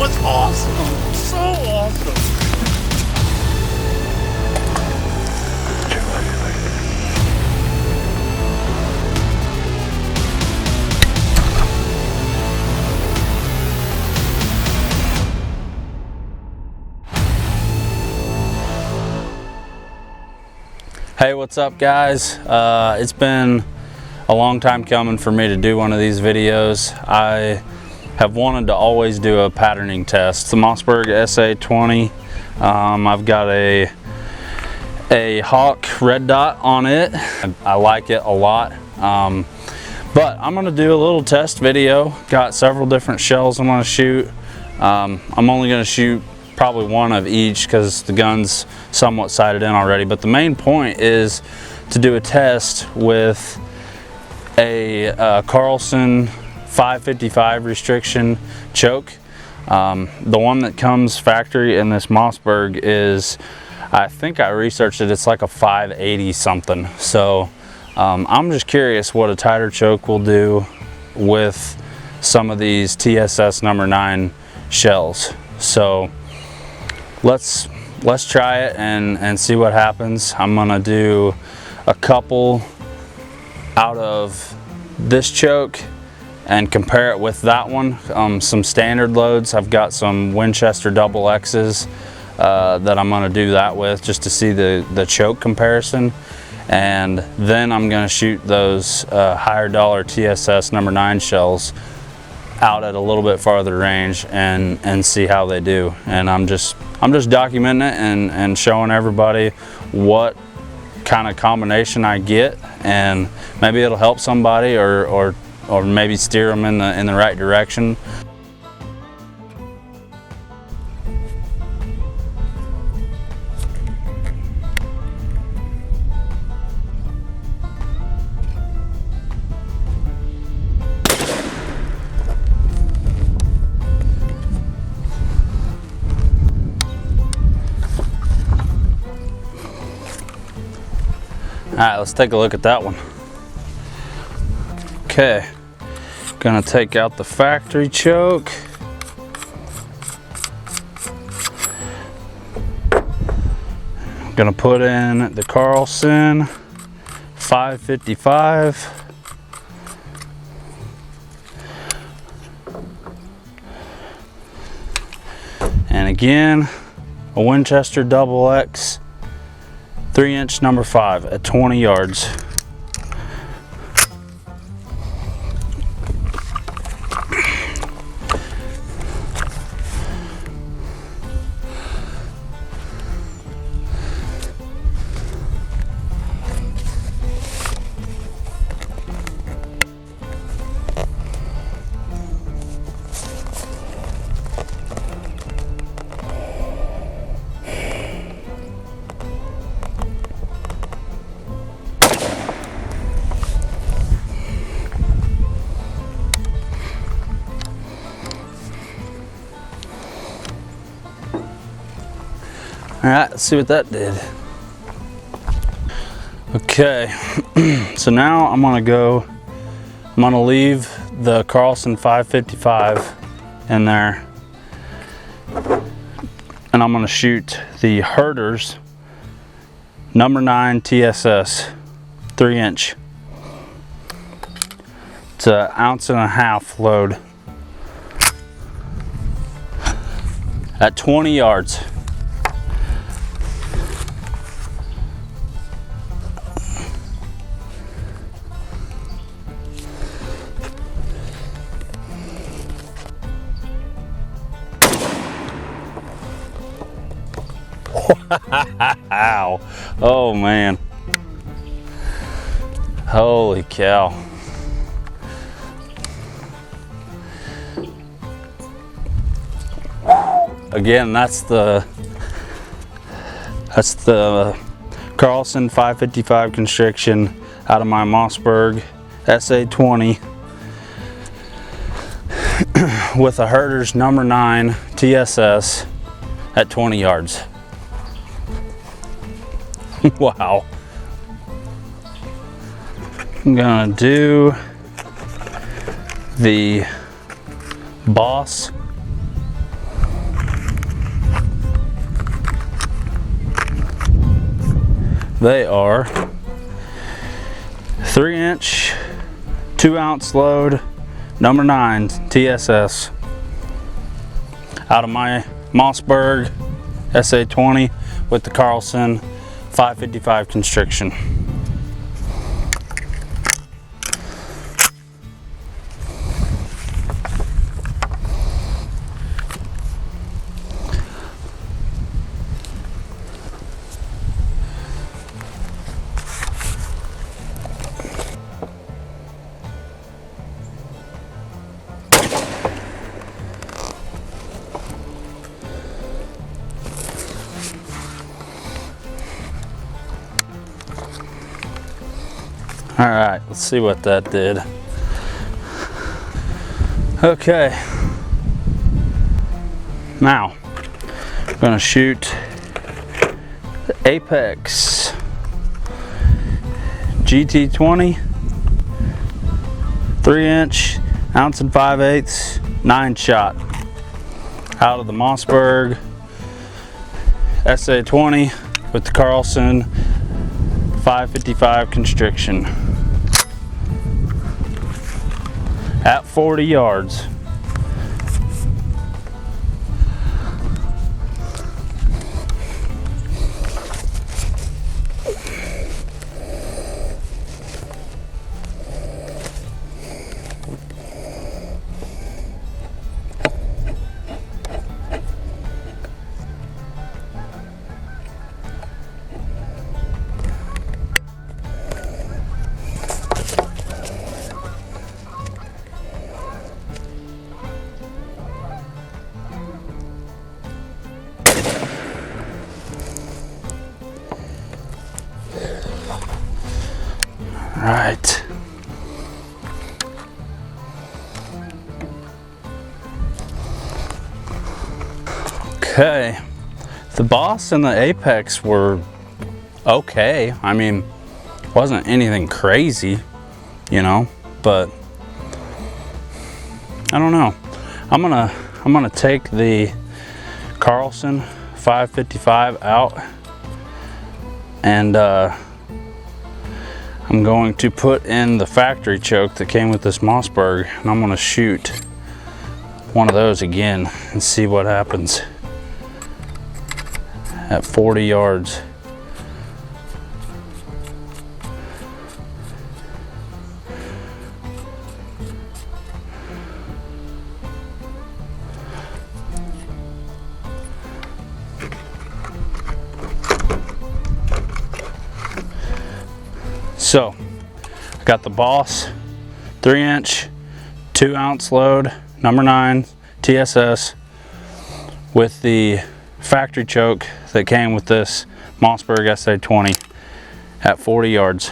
was awesome. So awesome. Hey, what's up guys? It's been a long time coming for me to do one of these videos. I have wanted to always do a patterning test. It's the Mossberg SA20. I've got a Hawk red dot on it. I like it a lot. But I'm gonna do a little test video. Got several different shells I'm gonna shoot. I'm only gonna shoot probably one of each because the gun's somewhat sighted in already, but the main point is to do a test with a Carlson 555 restriction choke. The one that comes factory in this Mossberg is, I think I researched it, it's like a 580 something. So I'm just curious what a tighter choke will do with some of these TSS number 9 shells. So let's try it and see what happens. I'm gonna do a couple out of this choke and compare it with that one. Some standard loads. I've got some Winchester double X's that I'm gonna do that with just to see the choke comparison. And then I'm gonna shoot those higher dollar TSS number 9 shells out at a little bit farther range and see how they do. And I'm just documenting it and showing everybody what kind of combination I get, and maybe it'll help somebody or maybe steer them in the right direction. All right, let's take a look at that one. Okay, gonna take out the factory choke. Gonna put in the Carlson 555. And again, a Winchester double X 3-inch number 5 at 20 yards. All right, let's see what that did. Okay, so now I'm gonna leave the Carlson 555 in there, and I'm gonna shoot the Herder's number 9 TSS 3-inch. It's an 1.5 ounce load at 20 yards. Wow. Oh man. Holy cow. Again, that's the Carlson 555 constriction out of my Mossberg SA20 with a Herder's number 9 TSS at 20 yards. Wow. I'm gonna do the Boss They are 3-inch, 2-ounce load, number 9 TSS, out of my Mossberg SA20 with the Carlson 555 constriction. All right, let's see what that did. Okay, now I'm gonna shoot the Apex GT20 3-inch, 1 5/8, 9-shot out of the Mossberg SA20 with the Carlson 555 constriction at 40 yards. Right. Okay. The Boss and the Apex were okay. I mean, wasn't anything crazy, you know, but I don't know. I'm gonna take the Carlson 555 out, and I'm going to put in the factory choke that came with this Mossberg, and I'm gonna shoot one of those again and see what happens at 40 yards. So, I got the Boss 3-inch, 2-ounce load, number 9 TSS with the factory choke that came with this Mossberg SA20 at 40 yards.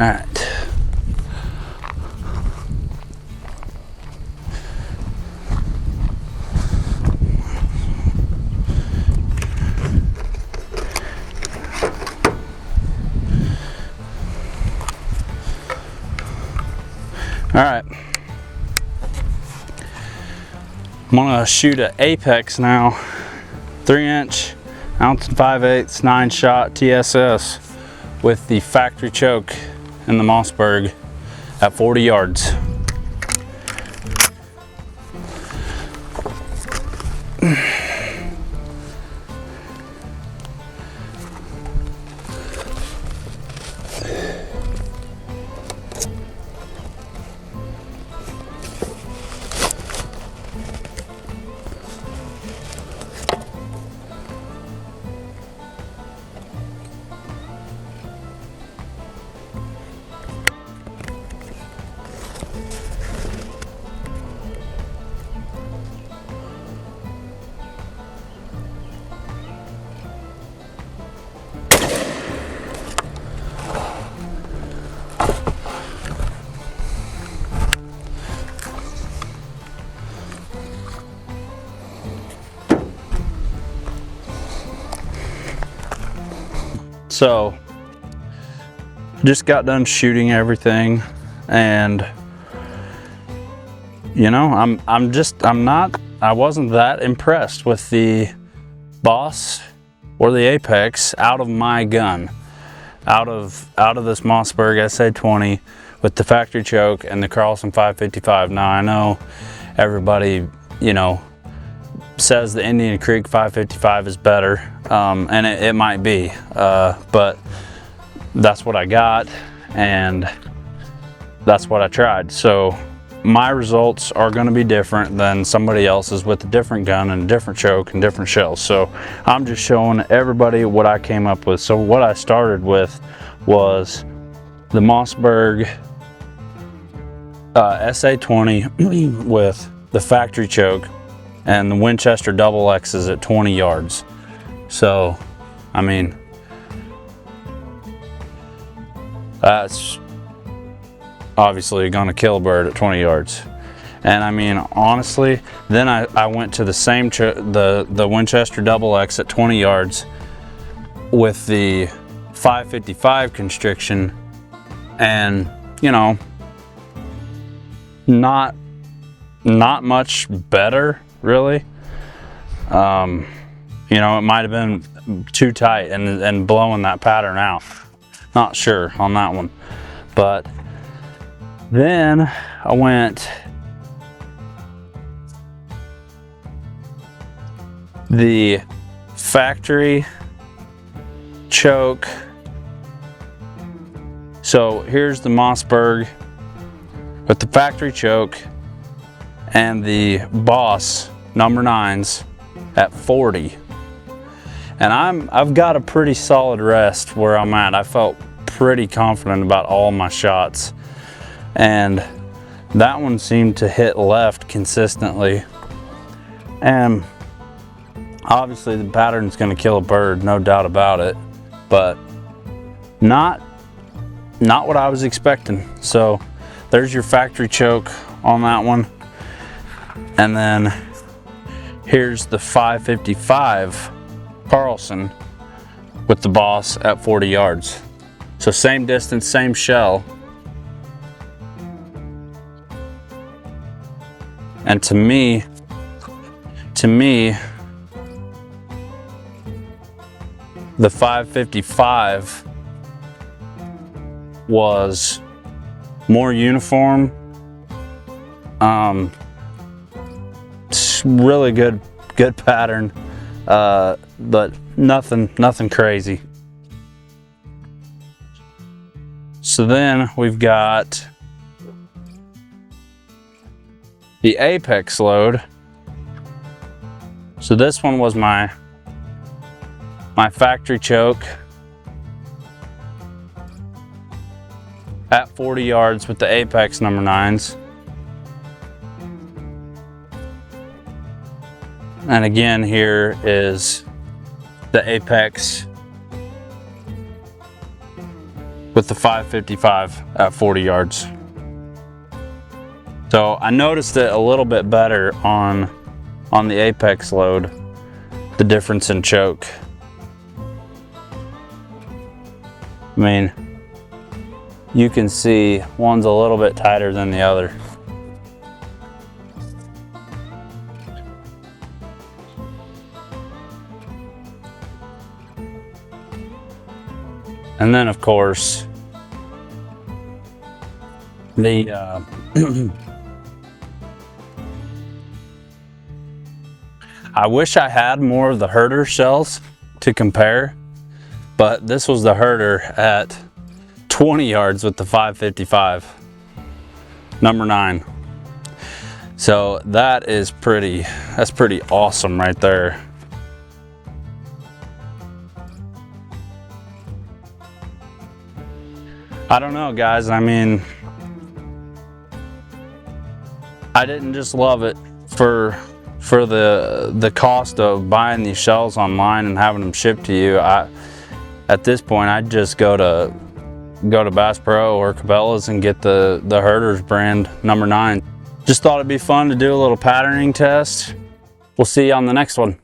All right. All right. I'm gonna shoot an Apex now, 3-inch, 1 5/8, 9-shot TSS with the factory choke and the Mossberg at 40 yards. So just got done shooting everything, and you know, I wasn't that impressed with the Boss or the Apex out of my gun, out of this Mossberg SA20 with the factory choke and the Carlson 555. Now I know everybody, you know, says the Indian Creek 555 is better, and it might be, but that's what I got, and that's what I tried. So my results are going to be different than somebody else's with a different gun and a different choke and different shells. So I'm just showing everybody what I came up with. So what I started with was the Mossberg SA20 with the factory choke and the Winchester double X's at 20 yards. So, I mean, that's obviously gonna kill a bird at 20 yards. And I mean, honestly, then I went to the same the Winchester double X at 20 yards with the 555 constriction, and you know, not much better really. You know, it might have been too tight and blowing that pattern out. Not sure on that one. But then I went the factory choke. So here's the Mossberg with the factory choke and the Boss number 9s at 40. And I've got a pretty solid rest where I'm at. I felt pretty confident about all my shots, and that one seemed to hit left consistently. And obviously the pattern's going to kill a bird, no doubt about it, but not what I was expecting. So there's your factory choke on that one. And then here's the 555 Carlson with the Boss at 40 yards. So same distance, same shell. And to me, the 555 was more uniform. Really good pattern, but nothing crazy. So then we've got the Apex load. So this one was my factory choke at 40 yards with the Apex number 9s. And again, here is the Apex with the 555 at 40 yards. So I noticed it a little bit better on the Apex load, the difference in choke. I mean, you can see one's a little bit tighter than the other. And then of course, the I wish I had more of the herder shells to compare, but this was the herder at 20 yards with the 555 number 9. So that's pretty awesome right there. I don't know, guys. I mean, I didn't just love it for the cost of buying these shells online and having them shipped to you. At this point, I'd just go to Bass Pro or Cabela's and get the Herders brand number 9. Just thought it'd be fun to do a little patterning test. We'll see you on the next one.